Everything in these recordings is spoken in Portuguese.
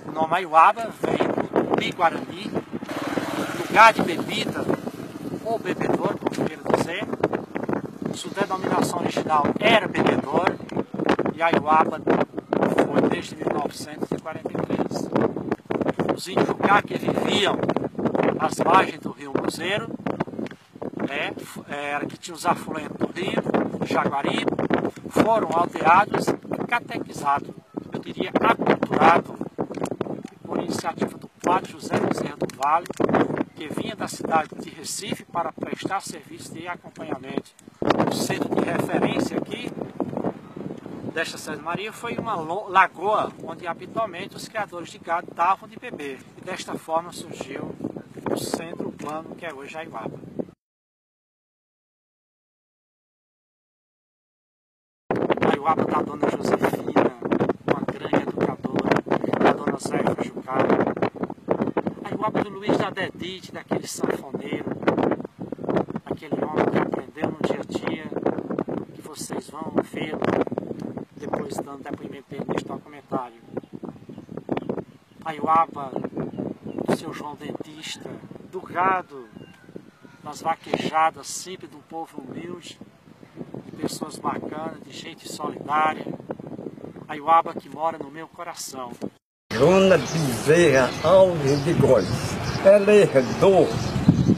O nome Aiuaba vem do Tupi-Guarani, lugar de bebida ou bebedouro, como queira dizer. Sua denominação original era bebedouro e Aiuaba foi desde 1943. Os índios Jucá que viviam nas margens do rio Muzeiro, que tinham os afluentes do rio Jaguaribe, foram aldeados e catequizados, eu diria aculturados, por iniciativa do padre José Bezerra do Vale, que vinha da cidade de Recife para prestar serviço de acompanhamento. O centro de referência aqui desta Santa Maria foi uma lagoa onde habitualmente os criadores de gado davam de beber. E desta forma surgiu o centro urbano que é hoje Aiuaba. Aiuaba da dona Josefina, uma grande educadora, da dona Zéfira Jucá. Aiuaba do Luiz da Dedite, daquele sanfoneiro, aquele homem que aprendeu no dia a dia, que vocês vão ver depois dando depoimento dele neste documentário. Aiuaba do seu João Dentista, do gado, das vaquejadas sempre do povo humilde, de pessoas bacanas, de gente solidária. Aiuaba que mora no meu coração. Joana Bezerra Alves de Góes. Ela herdou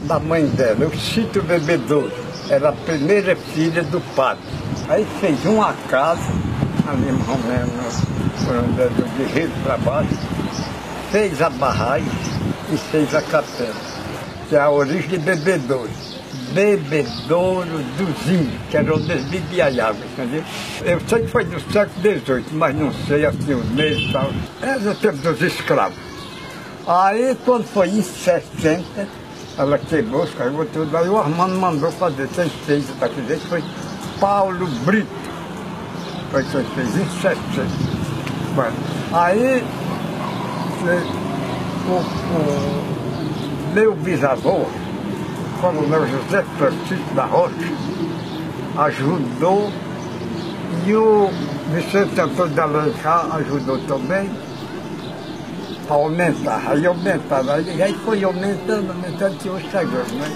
da mãe dela, o sítio bebedouro. Era a primeira filha do padre. Aí fez uma casa, ali mais ou menos, por onde é do Guerreiro para baixo, fez a barragem e fez a capela, que é a origem de bebedouro. Bebedouro dos índios, que era onde eles bebiam água, entendeu? Eu sei que foi do século XVIII, mas não sei assim os meses e tal. Era o tempo dos escravos. Aí, quando foi em 60, ela quebrou os cargos tudo, aí o Armando mandou fazer. Quem fez daquele jeito foi Paulo Brito. Foi quem fez em 60. Bueno, aí, o meu bisavô, Coronel José Francisco da Rocha, ajudou, e o Vicente Antônio de Alencar ajudou também a aumentar. Aí aumentaram, aí foi aumentando, que hoje está grande, né?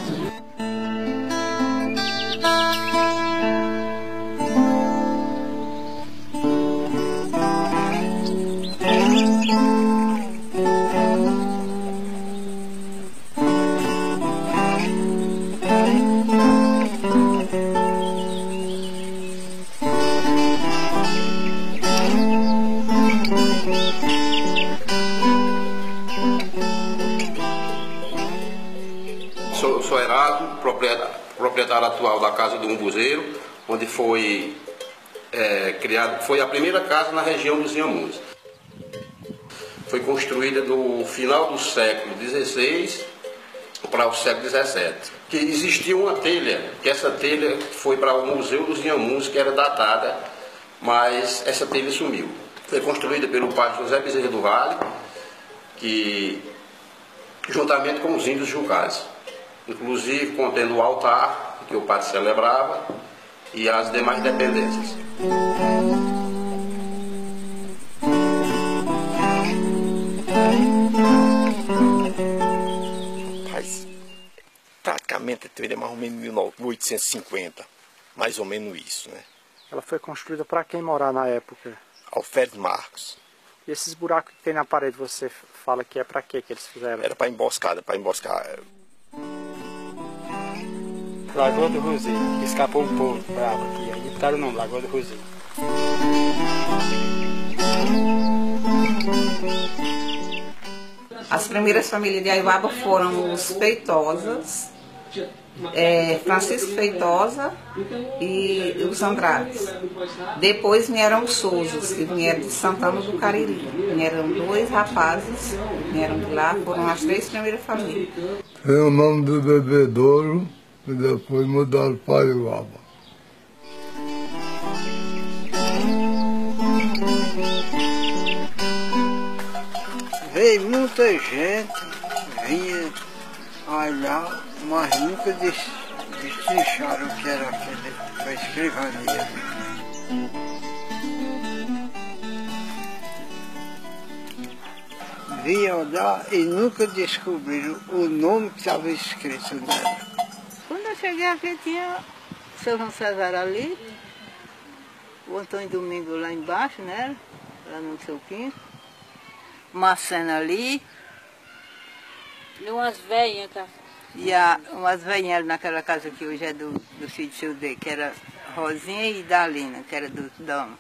Sou Erasmo, proprietário atual da Casa do Umbuzeiro, onde foi criado, foi a primeira casa na região dos Inhamuns. Foi construída no final do século XVI para o século XVII. Que existia uma telha, que essa telha foi para o Museu dos Inhamuns, que era datada, mas essa telha sumiu. Foi construída pelo padre José Bezerra do Vale, que juntamente com os índios Jucás, inclusive contendo o altar que o padre celebrava e as demais dependências. Praticamente a teoria é mais ou menos 1850, mais ou menos isso, né? Ela foi construída para quem morar na época? Alferes Marcos. E esses buracos que tem na parede, você fala que é para quê que eles fizeram? Era para emboscada, para emboscar. Lagoa do Roseiro, que escapou um povo bravo aqui, aí botaram o nome, Lagoa do Roseiro. As primeiras famílias de Aiuaba foram os Feitosas, Francisco Feitosa e os Andrades. Depois vieram os Souzas, que vieram de Santana do Cariri. Vieram 2 rapazes, vieram de lá, foram as 3 primeiras famílias. Tem o nome do bebedouro e depois mudaram para Aiuaba. Veio muita gente, vinha olhar, mas nunca destrincharam o que era aquela escrivania. vinham olhar e nunca descobriram o nome que estava escrito nela. Quando eu cheguei aqui tinha o seu João César ali, o Antônio Domingo lá embaixo, né? Lá no seu quinto. Marcena ali. E umas velhinhas, cara. E umas velhinhas naquela casa que hoje é do filho do seu D, que era Rosinha e Dalina, que era do dono.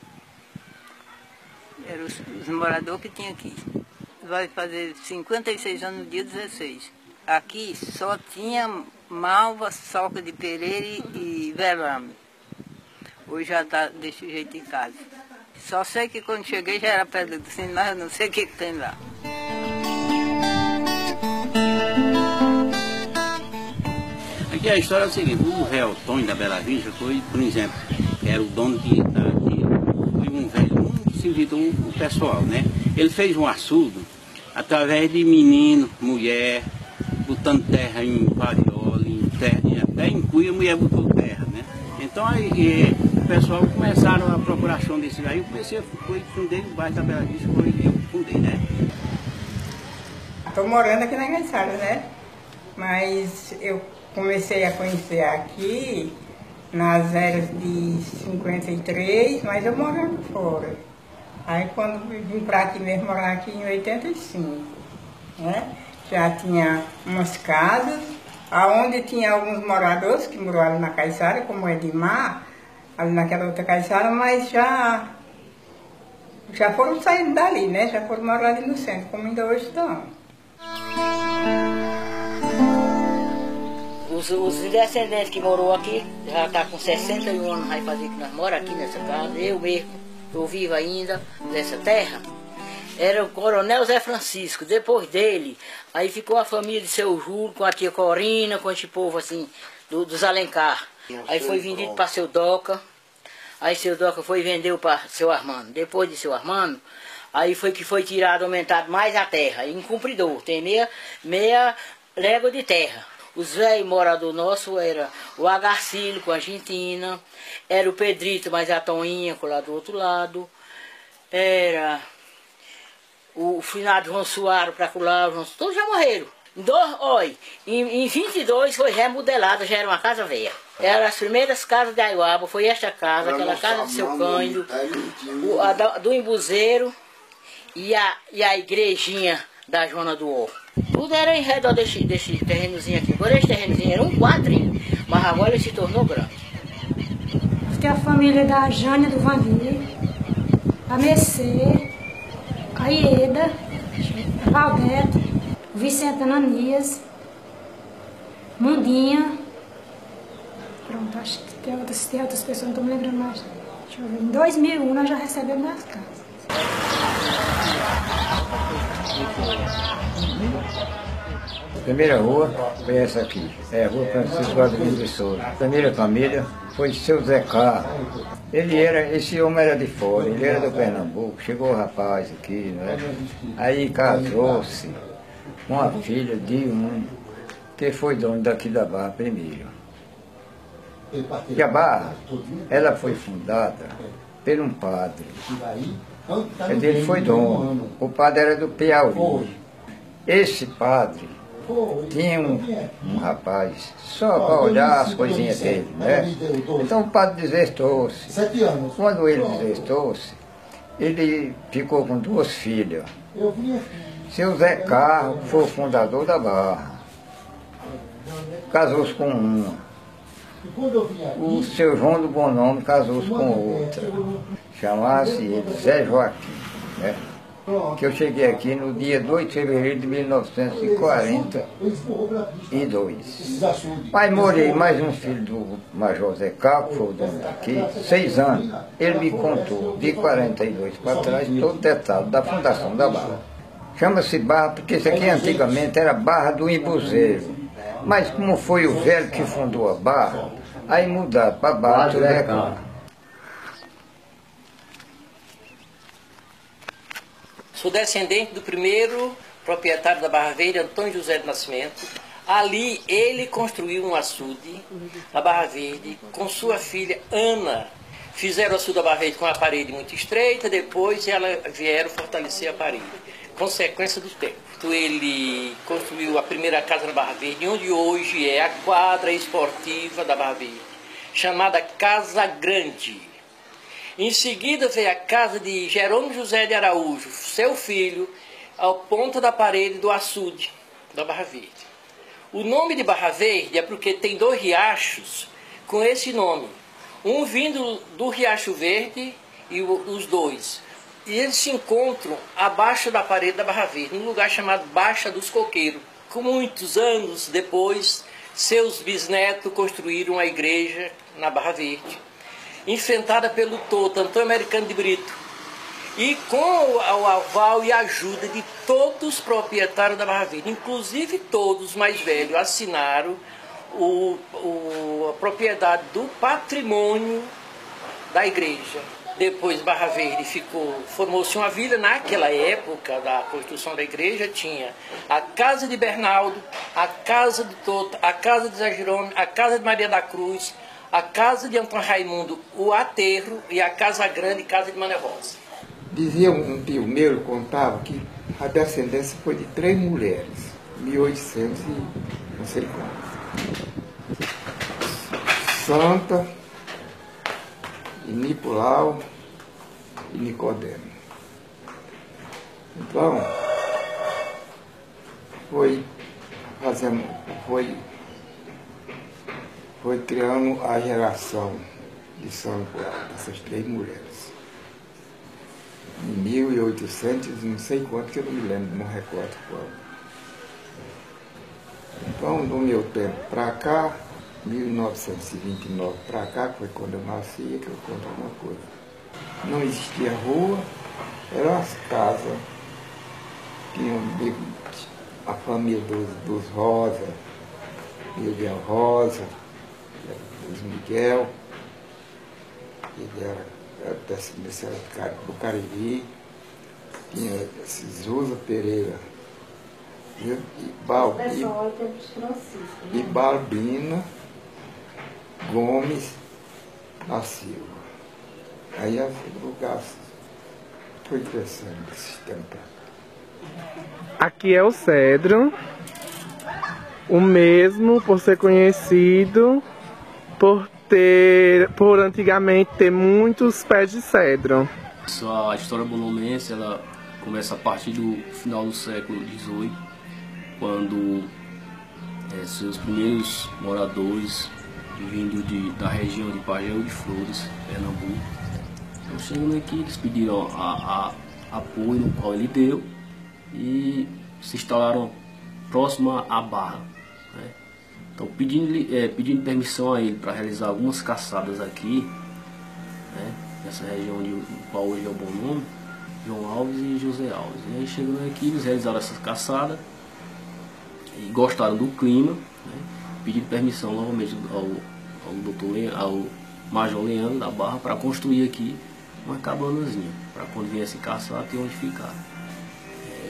Eram os moradores que tinha aqui. Vai fazer 56 anos no dia 16. Aqui só tinha malva, soca de pereira e velame. Hoje já está desse jeito em casa. Só sei que quando cheguei já era pedra do sino, mas eu não sei o que tem lá. Aqui a história é o seguinte, o réu Tony da Bela Vista foi, por exemplo, que era o dono que foi um velho, muito servido o pessoal, né? Ele fez um açude através de menino, mulher, botando terra em variola, em terra, até em cuia a mulher botou terra, né? Então aí o pessoal começaram a procuração desse aí, eu comecei, fundei o bairro da Bela Vista, eu fundei, né? Estou morando aqui na Engaçara, né? Mas eu comecei a conhecer aqui nas eras de 53, mas eu morando fora. Aí quando vim para aqui mesmo, morar aqui em 85, né? Já tinha umas casas, aonde tinha alguns moradores que moravam na Caiçara, como é de Mar, ali naquela outra Caiçara, mas já foram saindo dali, né? Já foram morar ali no centro, como ainda hoje estão. Os descendentes que moram aqui, já está com 61 anos, vai fazer que nós moramos aqui nessa casa, eu mesmo, estou vivo ainda nessa terra, era o coronel Zé Francisco. Depois dele, aí ficou a família de seu Júlio, com a tia Corina, com esse povo assim, dos Alencar. Aí foi vendido para seu Doca, aí seu Doca foi vendeu para seu Armando. Depois de seu Armando, aí foi que foi tirado, aumentado mais a terra, em Cumpridor, tem meia légua de terra. Os velhos moradores nossos eram o Agarcílio com a Argentina, era o Pedrito, mas a Toninha lá do outro lado, era o finado João Soares para lá, todos já morreram. Olha, em 22 foi remodelada, já era uma casa velha. Eram as primeiras casas de Aiuaba, foi esta casa, aquela casa do seu Cândido, do Embuzeiro e a igrejinha da Joana do Ó. Tudo era em redor desse terrenozinho aqui. Agora esse terrenozinho era um quadrinho, mas agora ele se tornou grande. Tem a família da Jânia do Vanille, a Mercê, a Ieda, a Valdeto, o Vicente Ananias, Mundinha. Pronto, acho que tem outras pessoas, não estou me lembrando mais. Deixa eu ver. Em 2001 nós já recebemos nas casas. A primeira rua foi essa aqui, é a rua Francisco Godinho de Souza. A primeira família foi seu Zé Carlos. Esse homem era de fora, ele era do Pernambuco, chegou o rapaz aqui, né? Aí casou-se com a filha de um que foi dono daqui da Barra primeiro. E a Barra, ela foi fundada por um padre. Ele foi dono, o padre era do Piauí. Esse padre tinha um rapaz só para olhar as coisinhas dele, né? Então o padre desestou-se. Quando ele desestou-se, ele ficou com duas filhas. Seu Zé Carlos foi o fundador da Barra. Casou-se com uma. O seu João do Bom Nome casou-se com outra. Chamasse ele Zé Joaquim, né? Que eu cheguei aqui no dia 2 de fevereiro de 1942. Mas morei mais um filho do Major Zé Carlos, que foi o dono daqui, 6 anos. Ele me contou, de 42 para trás, todo o detalhe da fundação da Barra. Chama-se Barra, porque isso aqui antigamente era Barra do Embuzeiro. Mas como foi o velho que fundou a Barra, aí mudaram para Barra do Recado. Sou descendente do primeiro proprietário da Barra Verde, Antônio José do Nascimento. Ali ele construiu um açude na Barra Verde com sua filha Ana. Fizeram o açude da Barra Verde com uma parede muito estreita, depois vieram fortalecer a parede. consequência do tempo. Ele construiu a primeira casa na Barra Verde, onde hoje é a quadra esportiva da Barra Verde, chamada Casa Grande. Em seguida veio a casa de Jerônimo José de Araújo, seu filho, ao ponto da parede do açude da Barra Verde. O nome de Barra Verde é porque tem 2 riachos com esse nome. Um vindo do Riacho Verde e os 2. E eles se encontram abaixo da parede da Barra Verde, num lugar chamado Baixa dos Coqueiros. Com muitos anos depois, seus bisnetos construíram a igreja na Barra Verde, enfrentada pelo Toto Antônio Americano de Brito. E com o aval e ajuda de todos os proprietários da Barra Verde, inclusive todos os mais velhos, assinaram a propriedade do patrimônio da igreja. Depois Barra Verde formou-se uma vila. Naquela época da construção da igreja tinha a casa de Bernaldo, a casa de Toto, a casa de Zé Jerônimo, a casa de Maria da Cruz, a casa de Antônio Raimundo, o Aterro, e a Casa Grande, casa de Mané Rosa. Dizia um tio meu, ele contava que a descendência foi de 3 mulheres, 1800 e não sei quanto. Santa, e Nicolau e Nicodemo. Então, foi criando a geração de São Nicolau, dessas 3 mulheres. Em 1800, não sei quanto, que eu não me lembro, não recordo qual. Então, do meu tempo para cá, 1929 para cá, que foi quando eu nasci, que eu conto alguma coisa. Não existia rua, eram as casas. Tinha a família dos Rosa, Miguel Rosa, dos Miguel, ele era do Cariri, tinha Zusa Pereira, e Balbina Gomes da Silva. Aí o lugar foi crescendo esse tempo. Aqui é o cedro, o mesmo por ser conhecido por antigamente ter muitos pés de cedro. A história bonomense, ela começa a partir do final do século XVIII, quando seus primeiros moradores, vindo da região de Pageu de Flores, Pernambuco, então, chegando aqui, eles pediram apoio, no qual ele deu, e se instalaram próximo à Barra, né? Então, pedindo permissão a ele para realizar algumas caçadas aqui, né, nessa região no qual hoje é o Bom Nome, João Alves e José Alves. E aí, chegando aqui, eles realizaram essa caçada e gostaram do clima, né, pedindo permissão novamente ao Major Leandro da Barra para construir aqui uma cabanazinha, para quando viesse caçar ter onde ficar.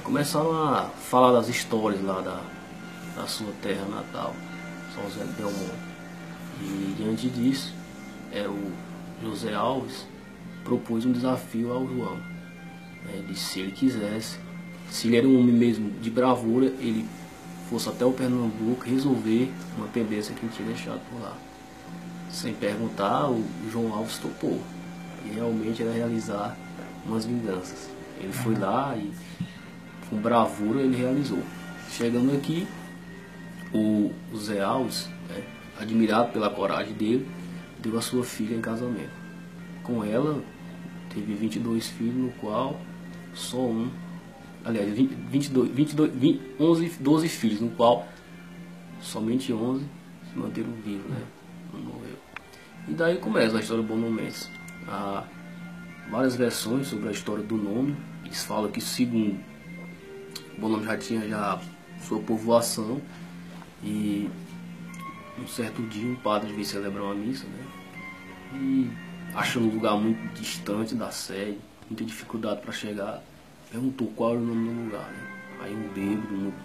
Começaram a falar das histórias lá da sua terra natal, São José de Belmonte. E diante disso, o José Alves propôs um desafio ao João, né, de se ele quisesse, se ele era um homem mesmo de bravura, ele fosse até o Pernambuco resolver uma pendência que ele tinha deixado por lá. Sem perguntar, o João Alves topou. E realmente era realizar umas vinganças. Ele foi lá e com bravura ele realizou. Chegando aqui, o Zé Alves, né, admirado pela coragem dele, deu a sua filha em casamento. Com ela, teve 22 filhos, no qual só um, aliás, 12 filhos, no qual somente 11 se manteram vivos, né, não morreu. E daí começa a história do Bonomense. Há várias versões sobre a história do nome. Eles falam que, segundo, o Bom Nome já tinha sua povoação, e um certo dia um padre veio celebrar uma missa, né, e achando um lugar muito distante da sede, muita dificuldade para chegar, perguntou qual era o nome do lugar, né? Aí um bêbado muito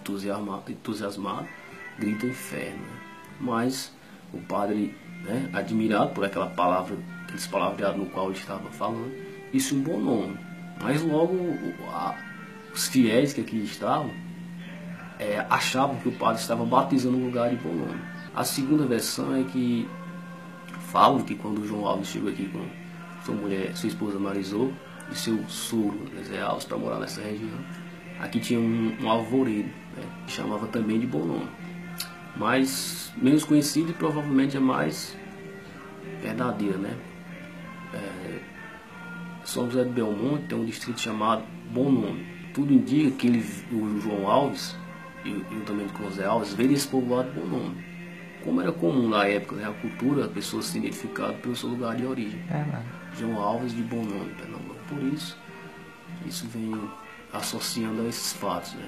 entusiasmado grita inferno, né? Mas o padre, né, admirado por aqueles palavreados no qual ele estava falando, disse um bom nome. Mas logo os fiéis que aqui estavam achavam que o padre estava batizando o lugar de bom nome. A segunda versão é que falam que quando o João Alves chegou aqui com sua esposa Marisol e seu sogro Zé Alves para morar nessa região, aqui tinha um alvoredo, né, que chamava também de bom nome, mas menos conhecido e provavelmente é mais verdadeira, né? São José de Belmonte tem um distrito chamado Bom Nome. Tudo indica que o João Alves e também com o Zé Alves veio desse povoado Bom Nome. Como era comum na época, né, a cultura, a pessoa se identificava pelo seu lugar de origem. João Alves de Bom Nome, Pernambuco. Por isso vem associando a esses fatos, né?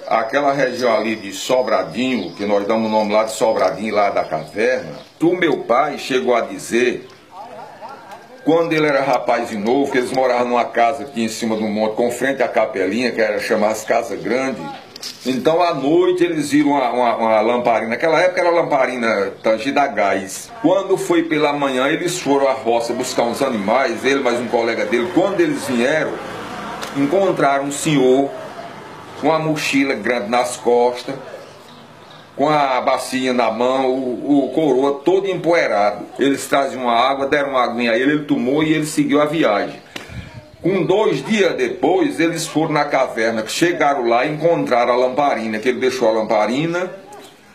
Aquela região ali de Sobradinho, que nós damos o nome lá de Sobradinho, lá da caverna, o meu pai chegou a dizer, quando ele era rapaz de novo, que eles moravam numa casa aqui em cima do monte, com frente à capelinha, que era chamada Casa Grande. Então à noite eles viram uma lamparina, naquela época era lamparina tangida a gás. Quando foi pela manhã, eles foram à roça buscar uns animais, ele mais um colega dele. Quando eles vieram, encontraram um senhor com uma mochila grande nas costas, com a bacia na mão, o coroa todo empoeirado. Eles traziam uma água, deram uma aguinha a ele tomou e ele seguiu a viagem. Com 2 dias depois, eles foram na caverna, chegaram lá e encontraram a lamparina, que ele deixou a lamparina.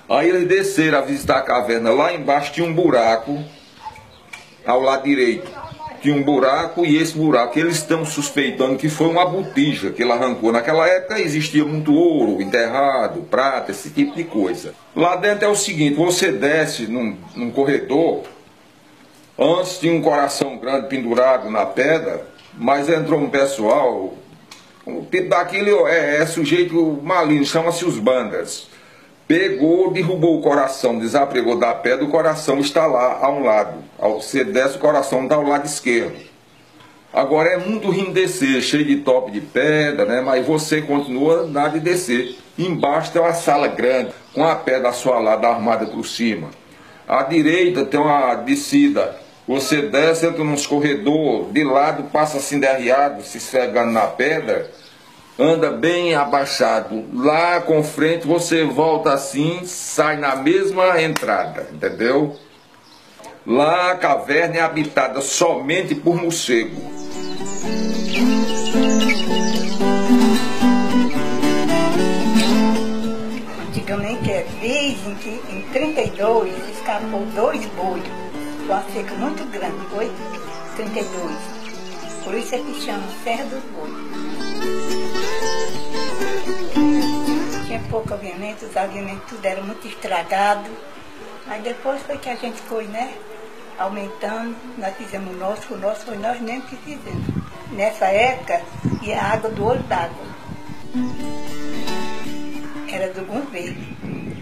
Aí eles desceram a visitar a caverna. Lá embaixo tinha um buraco, ao lado direito. Tinha um buraco e esse buraco eles estão suspeitando que foi uma botija que ele arrancou. Naquela época existia muito ouro enterrado, prata, esse tipo de coisa. Lá dentro é o seguinte, você desce num corredor, antes tinha um coração grande pendurado na pedra, mas entrou um pessoal, o tipo daquilo é sujeito maligno, chama-se os bandas. Pegou, derrubou o coração, desapregou da pedra, o coração está lá a um lado. Você desce, o coração está ao lado esquerdo. Agora é muito ruim descer, cheio de tope de pedra, né? Mas você continua a andar e descer. Embaixo tem uma sala grande, com a pedra assoalada armada por cima. À direita tem uma descida. Você desce, entra nos corredores, de lado passa assim derriado, se esfregando na pedra. Anda bem abaixado, lá com frente você volta assim, sai na mesma entrada, entendeu? Lá a caverna é habitada somente por morcego. Antigamente dizem que em 32 escapou 2 bois, uma seca muito grande, foi 32. Por isso é que chama Serra dos Bois. Tinha pouco aviamento, os aviamentos tudo era muito estragado. Aí depois foi que a gente foi, né, aumentando, nós fizemos o nosso foi nós mesmos que fizemos. Nessa época ia a água do olho d'água. Era do governo.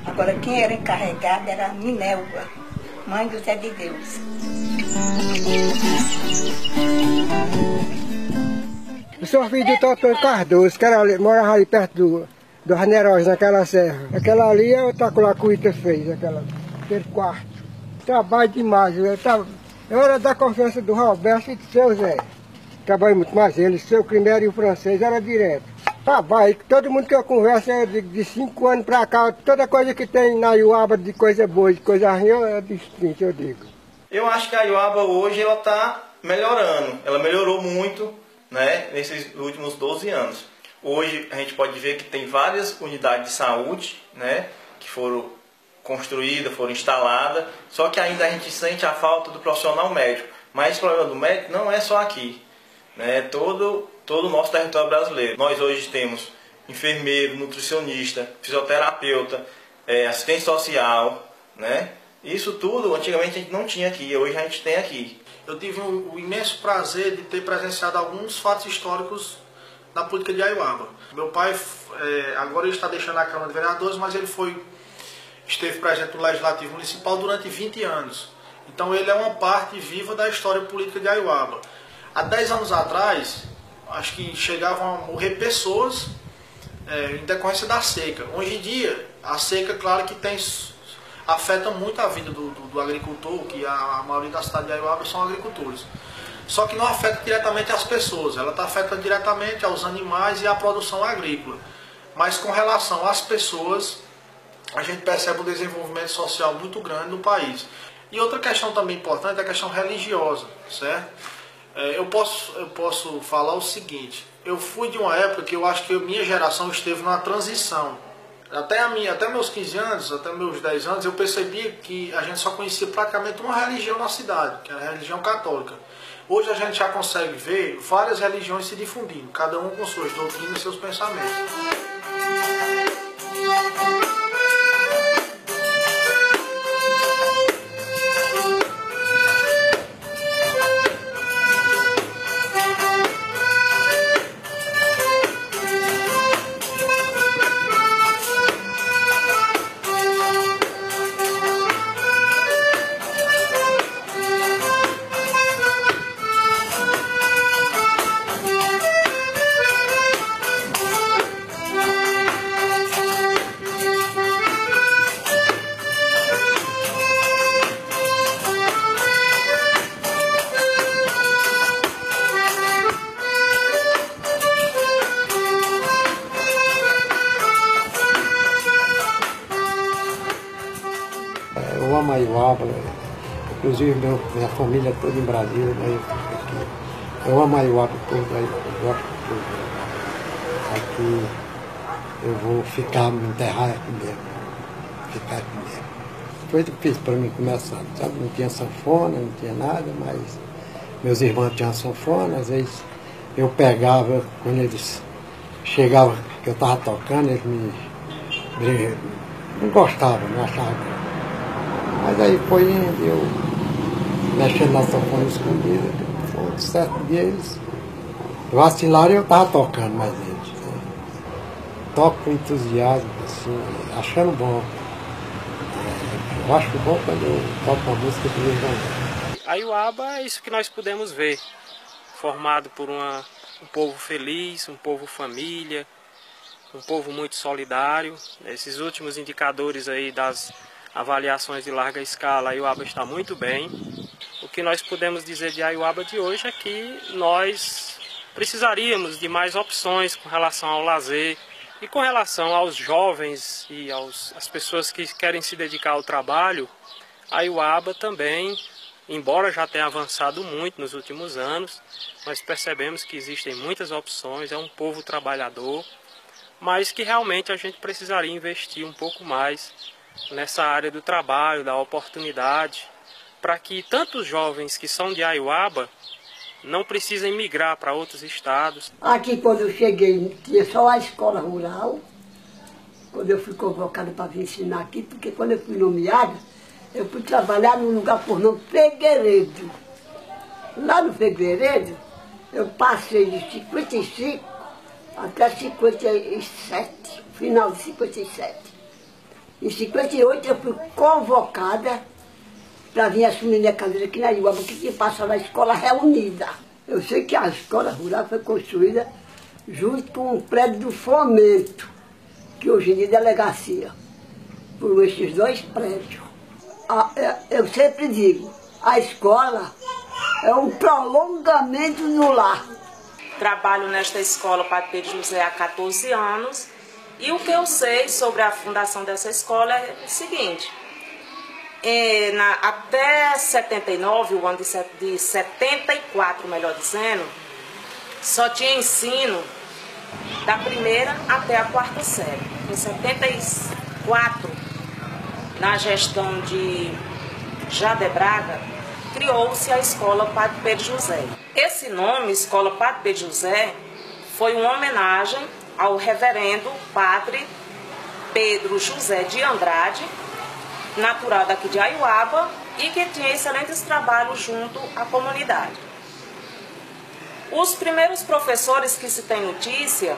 Agora quem era encarregado era a Minelva, mãe do Zé de Deus. Eu sou filho do Doutor Cardoso, que morava ali perto do Raneróis, naquela serra. Aquela ali é o Taculacuita fez, aquele quarto. Trabalho demais. Eu era da confiança do Roberto e do seu Zé. Trabalhei muito mais ele, seu primeiro e o francês, era direto. Trabalho, todo mundo que eu converso é de 5 anos pra cá, toda coisa que tem na Iuaba de coisa boa, de coisa ruim, é distinto, eu digo. Eu acho que a Iuaba hoje ela está melhorando, ela melhorou muito, né, nesses últimos 12 anos. Hoje a gente pode ver que tem várias unidades de saúde, né, que foram construídas, foram instaladas, só que ainda a gente sente a falta do profissional médico. Mas esse problema do médico não é só aqui, né, todo o nosso território brasileiro. Nós hoje temos enfermeiro, nutricionista, fisioterapeuta, assistente social, né? Isso tudo antigamente a gente não tinha aqui, hoje a gente tem aqui. Eu tive o imenso prazer de ter presenciado alguns fatos históricos da política de Aiuaba. Meu pai, agora ele está deixando a Câmara de Vereadores, mas ele esteve presente no Legislativo Municipal durante 20 anos. Então ele é uma parte viva da história política de Aiuaba. Há 10 anos atrás, acho que chegavam a morrer pessoas em decorrência da seca. Hoje em dia, a seca, claro que afeta muito a vida do agricultor, que a maioria da cidade de Aiuaba são agricultores. só que não afeta diretamente as pessoas, ela está afetando diretamente aos animais e à produção agrícola. Mas com relação às pessoas, a gente percebe um desenvolvimento social muito grande no país. E outra questão também importante é a questão religiosa, certo? Eu posso falar o seguinte, eu fui de uma época que eu acho que a minha geração esteve numa transição. Até meus 15 anos, até meus 10 anos, eu percebi que a gente só conhecia praticamente uma religião na cidade, que era a religião católica. Hoje a gente já consegue ver várias religiões se difundindo, cada um com suas doutrinas e seus pensamentos. Eu amo Aiuaba, inclusive minha família toda em Brasília, daí aqui. Eu amo Aiuaba todo, eu gosto de tudo. Aqui eu vou ficar, me enterrar aqui mesmo. Ficar aqui mesmo. Foi difícil para mim começar, sabe? Não tinha sanfona, não tinha nada, mas meus irmãos tinham sanfona, às vezes eu pegava, quando eles chegavam, que eu estava tocando, eles não gostavam, não achavam. Mas aí foi indo, eu mexendo na sanfona escondida, um certo dia eles vacilaram e eu estava tocando mais eles. Né? Toco com entusiasmo, assim, achando bom. Eu acho bom quando eu toco uma música que eles vão. Aiuaba é isso que nós podemos ver, formado por um povo feliz, um povo família, um povo muito solidário. Esses últimos indicadores aí das avaliações de larga escala, Aiuaba está muito bem. O que nós podemos dizer de Aiuaba de hoje é que nós precisaríamos de mais opções com relação ao lazer e com relação aos jovens e às pessoas que querem se dedicar ao trabalho. Aiuaba também, embora já tenha avançado muito nos últimos anos, nós percebemos que existem muitas opções, é um povo trabalhador, mas que realmente a gente precisaria investir um pouco mais nessa área do trabalho, da oportunidade, para que tantos jovens que são de Aiuaba não precisem migrar para outros estados. Aqui, quando eu cheguei, tinha só a escola rural, quando eu fui convocada para vir ensinar aqui, porque quando eu fui nomeada, eu fui trabalhar num lugar por nome Figueiredo. Lá no Figueiredo, eu passei de 55 até 57, final de 57. Em 58 eu fui convocada para vir assumir minha cadeira aqui na Aiuaba, porque tinha passado na escola reunida. Eu sei que a escola rural foi construída junto com um prédio do Fomento, que hoje em dia é delegacia, por esses dois prédios. Eu sempre digo, a escola é um prolongamento no lar. Trabalho nesta escola Padre Pedro José há 14 anos. E o que eu sei sobre a fundação dessa escola é o seguinte, até 79, o ano de 74, melhor dizendo, só tinha ensino da primeira até a quarta série. Em 74, na gestão de Jade Braga, criou-se a Escola Padre Pedro José. Esse nome, Escola Padre Pedro José, foi uma homenagem ao reverendo Padre Pedro José de Andrade, natural daqui de Aiuaba, e que tinha excelentes trabalhos junto à comunidade. Os primeiros professores que se tem notícia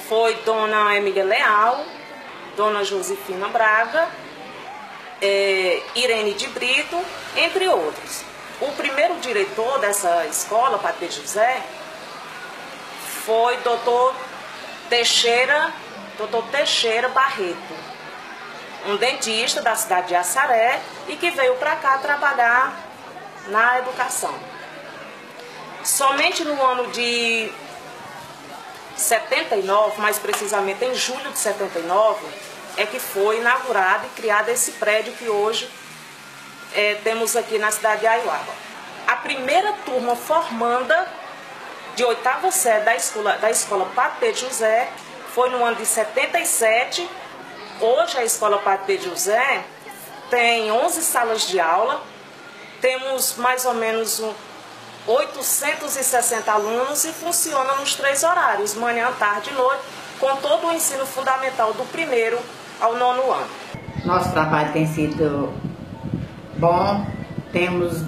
foi Dona Emília Leal, Dona Josefina Braga, Irene de Brito, entre outros. O primeiro diretor dessa escola, Padre Pedro José, foi Dr. Teixeira Barreto, um dentista da cidade de Assaré e que veio para cá trabalhar na educação. Somente no ano de 79, mais precisamente em julho de 79, é que foi inaugurado e criado esse prédio que hoje temos aqui na cidade de Aiuaba. A primeira turma formanda de 8ª série da escola Padre Pedro José foi no ano de 77. Hoje a escola Padre Pedro José tem 11 salas de aula, temos mais ou menos 860 alunos e funciona nos 3 horários, manhã, tarde e noite, com todo o ensino fundamental do 1º ao 9º ano. Nosso trabalho tem sido bom, tivemos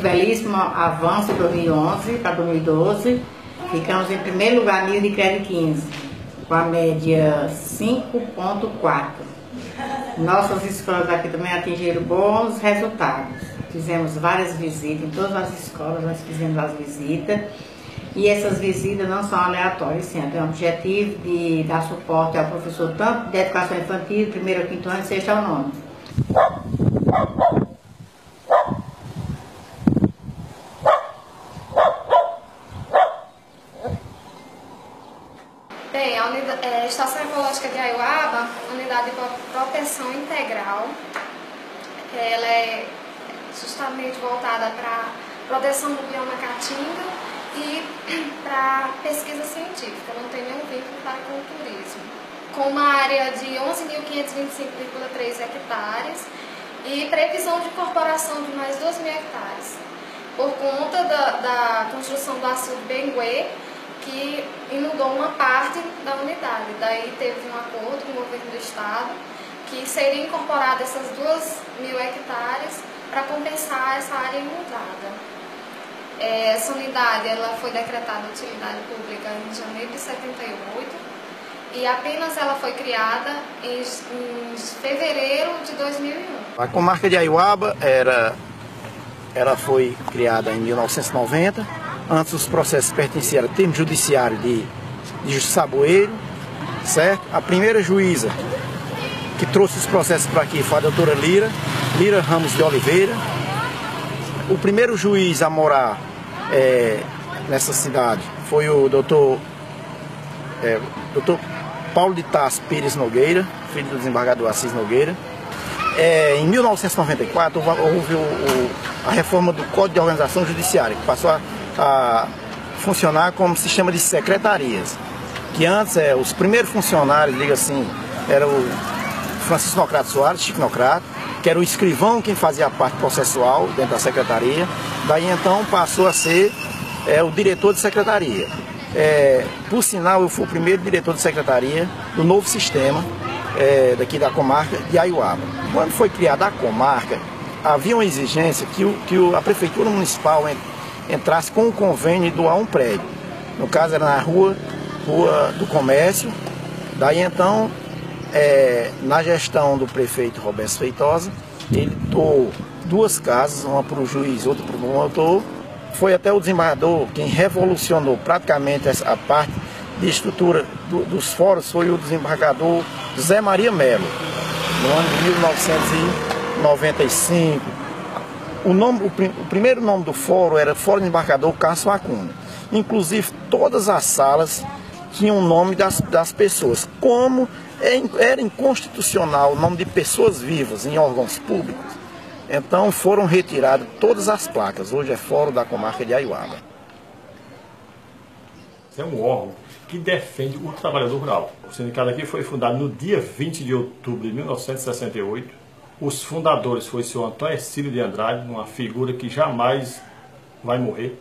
belíssimo avanço de 2011 para 2012, ficamos em primeiro lugar nível de crédito 15, com a média 5,4. Nossas escolas aqui também atingiram bons resultados. Fizemos várias visitas em todas as escolas, nós fizemos as visitas. E essas visitas não são aleatórias, sim. Tem o objetivo de dar suporte ao professor, tanto de educação infantil, 1º ao 5º ano, 6º ao 9º. Bem, a Estação Ecológica de Aiuaba, unidade de proteção integral, ela é justamente voltada para proteção do bioma caatinga e para pesquisa científica, não tem nenhum vínculo para com o turismo. Com uma área de 11.525,3 hectares e previsão de incorporação de mais 2.000 hectares, por conta da construção do açude Benguê, que inundou uma parte da unidade. Daí teve um acordo com o governo do estado que seria incorporada essas 2.000 hectares para compensar essa área inundada. Essa unidade ela foi decretada de utilidade pública em janeiro de 78 e apenas ela foi criada em fevereiro de 2001. A comarca de Aiuaba ela foi criada em 1990. Antes os processos pertenciam ao termo judiciário de Saboeiro, certo? A primeira juíza que trouxe os processos para aqui foi a doutora Lira Ramos de Oliveira. O primeiro juiz a morar nessa cidade foi o doutor Paulo de Tarso Pires Nogueira, filho do desembargador Assis Nogueira. Em 1994 houve a reforma do Código de Organização Judiciária, que passou a funcionar como sistema de secretarias. Que antes os primeiros funcionários, diga assim, era o Francisco Nocrato Soares, Chico Nocrato, que era o escrivão quem fazia a parte processual dentro da secretaria. Daí então passou a ser o diretor de secretaria. Por sinal, eu fui o primeiro diretor de secretaria do novo sistema daqui da comarca de Aiuaba. Quando foi criada a comarca, havia uma exigência que a prefeitura municipal entrasse com um convênio e doar um prédio. No caso era na rua do Comércio. Daí então, na gestão do prefeito Roberto Feitosa, ele doou 2 casas, uma para o juiz, outra para o promotor. Foi até o desembargador quem revolucionou praticamente a parte de estrutura dos fóruns, foi o desembargador José Maria Melo, no ano de 1995. O primeiro nome do fórum era Fórum Desembargador Carlos Facunda. Inclusive, todas as salas tinham o nome das pessoas. Como era inconstitucional o nome de pessoas vivas em órgãos públicos, então foram retiradas todas as placas. Hoje é Fórum da Comarca de Aiuaba. É um órgão que defende o trabalhador rural. O sindicato aqui foi fundado no dia 20 de outubro de 1968. Os fundadores foi o senhor Antônio Ercílio de Andrade, uma figura que jamais vai morrer.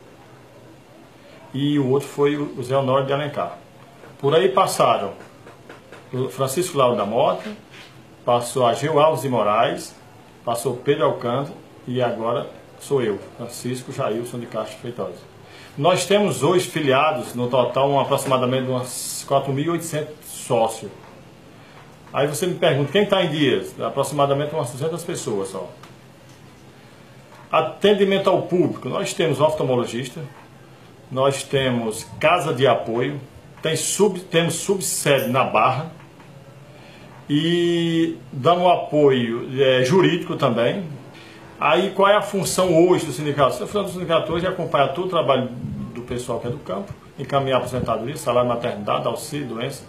E o outro foi o Zé Honório de Alencar. Por aí passaram o Francisco Lauro da Mota, passou a Gil Alves de Moraes, passou Pedro Alcântara e agora sou eu, Francisco Jailson de Castro Feitosa. Nós temos hoje filiados, no total, aproximadamente umas 4.800 sócios. Aí você me pergunta, quem está em dias? Aproximadamente umas 200 pessoas só. Atendimento ao público, nós temos oftalmologista, nós temos casa de apoio, temos subsede na Barra e damos apoio jurídico também. Aí qual é a função hoje do sindicato? A função do sindicato hoje é acompanhar todo o trabalho do pessoal que é do campo, encaminhar aposentadoria, salário, maternidade, auxílio, doença,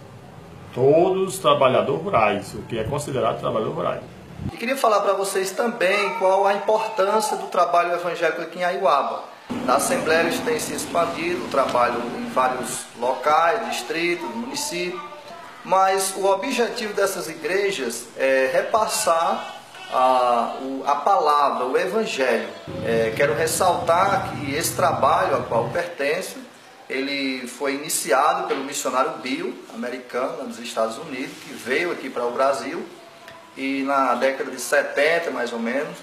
todos os trabalhadores rurais, o que é considerado trabalhador rural. E queria falar para vocês também qual a importância do trabalho evangélico aqui em Aiuaba. Na Assembleia eles têm se expandido, o trabalho em vários locais, distritos, municípios, mas o objetivo dessas igrejas é repassar a palavra, o evangelho. Quero ressaltar que esse trabalho ao qual pertenço, ele foi iniciado pelo missionário Bill, americano, dos Estados Unidos, que veio aqui para o Brasil e na década de 70, mais ou menos,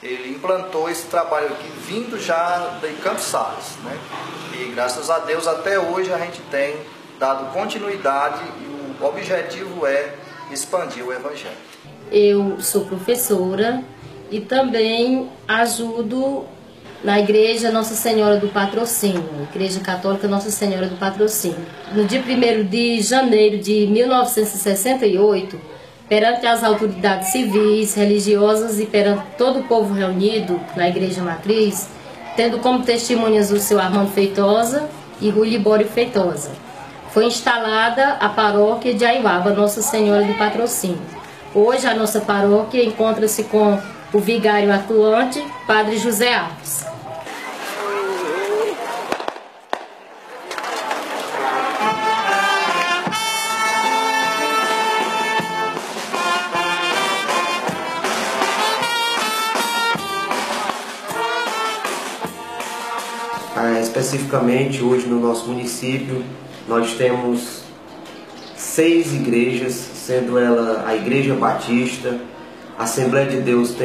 ele implantou esse trabalho aqui, vindo já de Campos Sales, né? E graças a Deus até hoje a gente tem dado continuidade e o objetivo é expandir o evangelho. Eu sou professora e também ajudo na Igreja Nossa Senhora do Patrocínio, Igreja Católica Nossa Senhora do Patrocínio. No dia 1º de janeiro de 1968, perante as autoridades civis, religiosas e perante todo o povo reunido na Igreja Matriz, tendo como testemunhas o seu Armando Feitosa e Rui Libório Feitosa, foi instalada a paróquia de Aiuaba, Nossa Senhora do Patrocínio. Hoje a nossa paróquia encontra-se com o vigário atuante, Padre José Alves. Especificamente hoje no nosso município nós temos 6 igrejas, sendo ela a Igreja Batista, Assembleia de Deus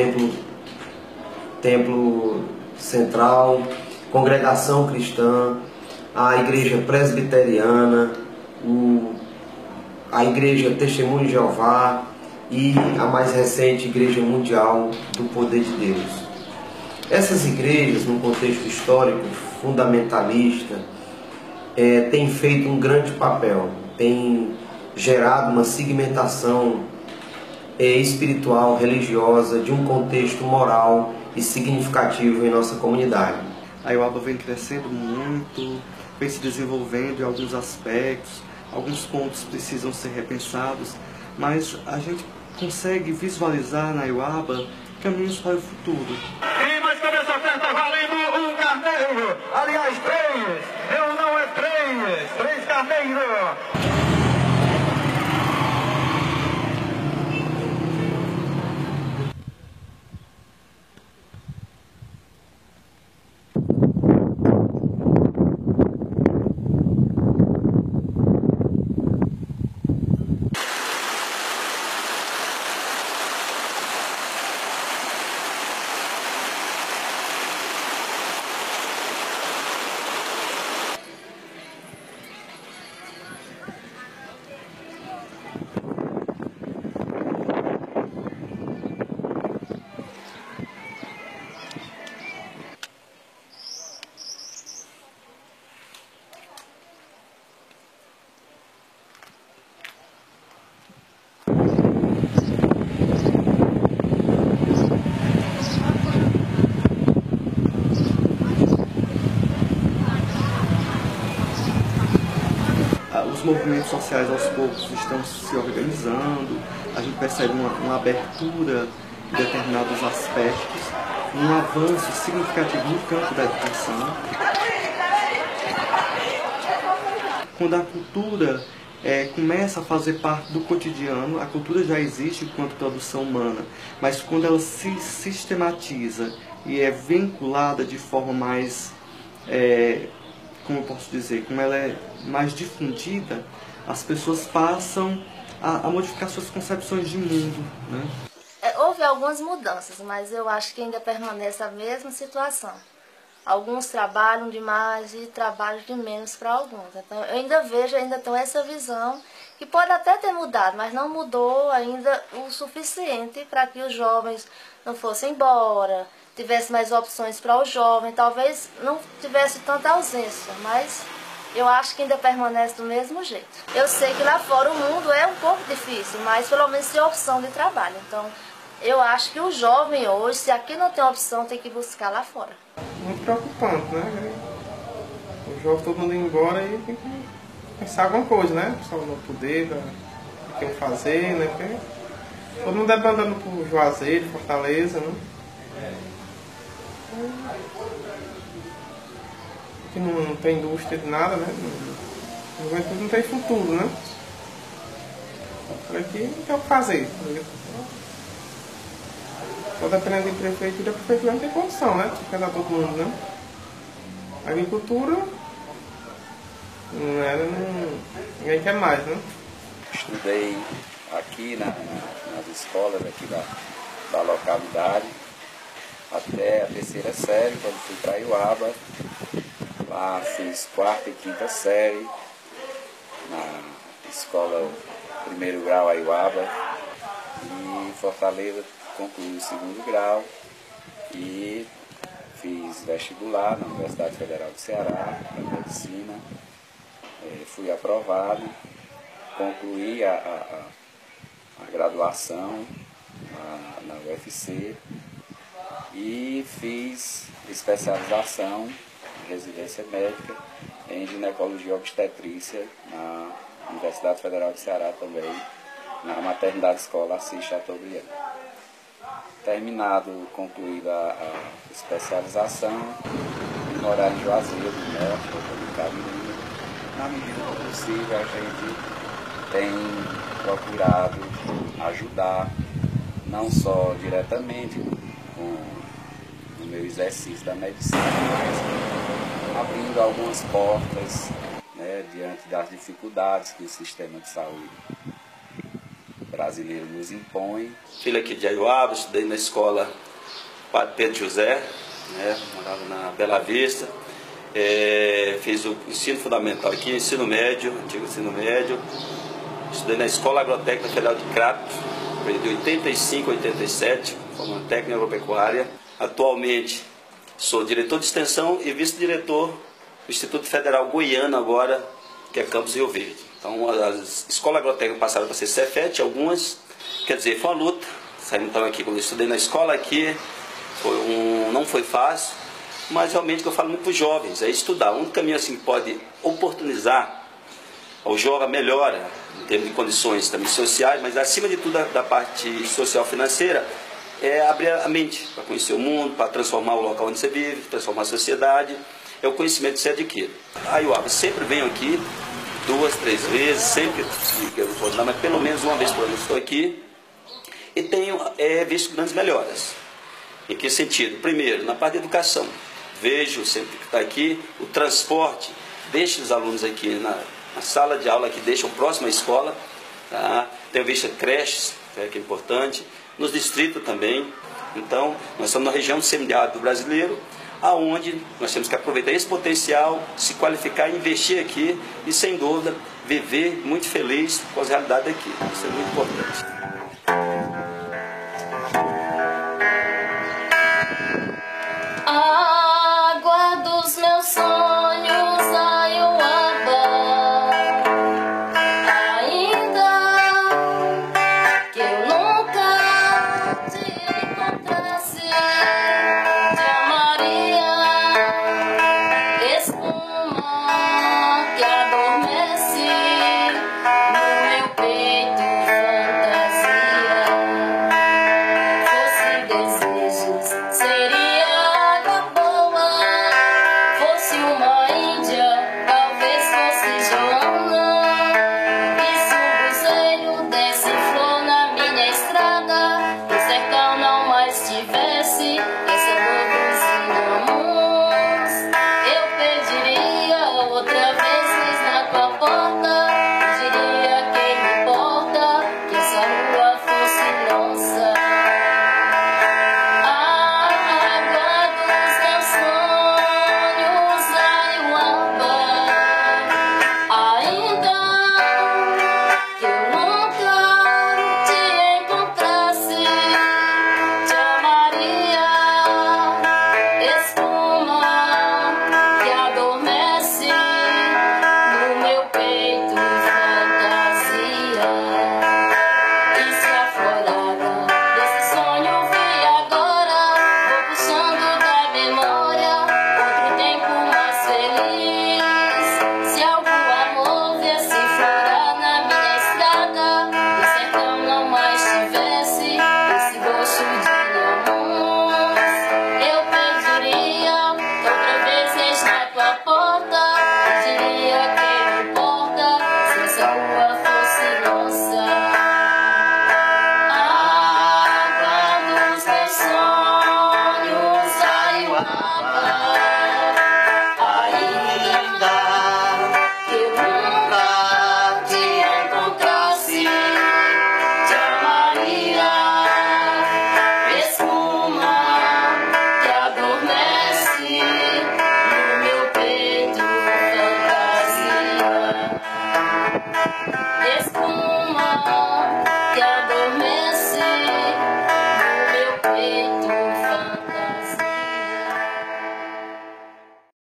Templo Central, Congregação Cristã, a Igreja Presbiteriana, a Igreja Testemunho de Jeová e a mais recente Igreja Mundial do Poder de Deus. Essas igrejas, num contexto histórico fundamentalista, têm feito um grande papel, têm gerado uma segmentação espiritual, religiosa, de um contexto moral e significativo em nossa comunidade. A Aiuaba vem crescendo muito, vem se desenvolvendo em alguns aspectos, alguns pontos precisam ser repensados, mas a gente consegue visualizar na Aiuaba caminhos para o futuro. E mais que essa oferta valendo um carneiro, aliás 3, eu não é 3 carneiros. Os movimentos sociais aos poucos estão se organizando, a gente percebe uma abertura em determinados aspectos, um avanço significativo no campo da educação. Quando a cultura começa a fazer parte do cotidiano, a cultura já existe enquanto produção humana, mas quando ela se sistematiza e é vinculada de forma mais, como eu posso dizer, como ela é mais difundida, as pessoas passam a modificar suas concepções de mundo, né? Houve algumas mudanças, mas eu acho que ainda permanece a mesma situação. Alguns trabalham demais e trabalham de menos para alguns. Então, eu ainda vejo, ainda tenho essa visão, que pode até ter mudado, mas não mudou ainda o suficiente para que os jovens não fossem embora, tivesse mais opções para o jovem, talvez não tivesse tanta ausência, mas eu acho que ainda permanece do mesmo jeito. Eu sei que lá fora o mundo é um pouco difícil, mas pelo menos tem opção de trabalho. Então, Eu acho que o jovem hoje, se aqui não tem opção, tem que buscar lá fora. Muito preocupante, né? O jovem todo mundo indo embora e tem que pensar alguma coisa, né? Só no poder, o que fazer, né? Porque todo mundo andando por Juazeiro, Fortaleza, né? Que não tem indústria de nada, né? Não tem futuro, né? Aqui não tem o que fazer. Só dependendo de prefeitura, a prefeitura não tem condição, né? De pegar todo mundo, né? A agricultura, ninguém quer mais, né? Estudei aqui nas escolas aqui da localidade, até a 3ª série, quando fui para Aiuaba. Lá fiz 4ª e 5ª série, na escola 1º grau Aiuaba, e Fortaleza concluí o 2º grau e fiz vestibular na Universidade Federal do Ceará, para Medicina, fui aprovado, concluí a graduação na UFC e fiz especialização em residência médica em ginecologia e obstetrícia na Universidade Federal do Ceará também, na maternidade escola Assis Chateaubriand. Concluída a especialização, morar em Juazeiro do Norte, na medida do possível a gente tem procurado ajudar, não só diretamente no meu exercício da medicina, mas abrindo algumas portas, né, diante das dificuldades que o sistema de saúde brasileiro nos impõe. Filho aqui de Aiuaba, estudei na escola Padre Pedro José, né, morava na Bela Vista, fiz o ensino fundamental aqui, ensino médio, antigo ensino médio, estudei na Escola Agrotécnica Federal de Crato, de 85 a 87, como técnica agropecuária. Atualmente sou diretor de extensão e vice-diretor do Instituto Federal Goiano agora, que é Campos Rio Verde. Então as escolas agrotécnicas passaram para ser Cefet, algumas, quer dizer, foi uma luta. Saímos então aqui, quando eu estudei na escola aqui, não foi fácil, mas realmente o que eu falo muito para os jovens é estudar. O único caminho assim que pode oportunizar ao jovem melhora, em termos de condições também sociais, mas acima de tudo da parte social financeira, é abrir a mente para conhecer o mundo, para transformar o local onde você vive, transformar a sociedade, é o conhecimento que você adquire. A Aiuaba, sempre venho aqui, 2, 3 vezes, sempre que eu vou dar, mas pelo menos uma vez por ano estou aqui e tenho visto grandes melhoras. Em que sentido? Primeiro, na parte da educação. Vejo sempre que está aqui o transporte, deixo os alunos aqui na sala de aula, que deixam próximo à escola, tá? Tenho visto creches, que é importante, nos distritos também. Então, nós estamos na região semiárido brasileiro, aonde nós temos que aproveitar esse potencial, se qualificar, investir aqui e, sem dúvida, viver muito feliz com as realidades aqui. Isso é muito importante.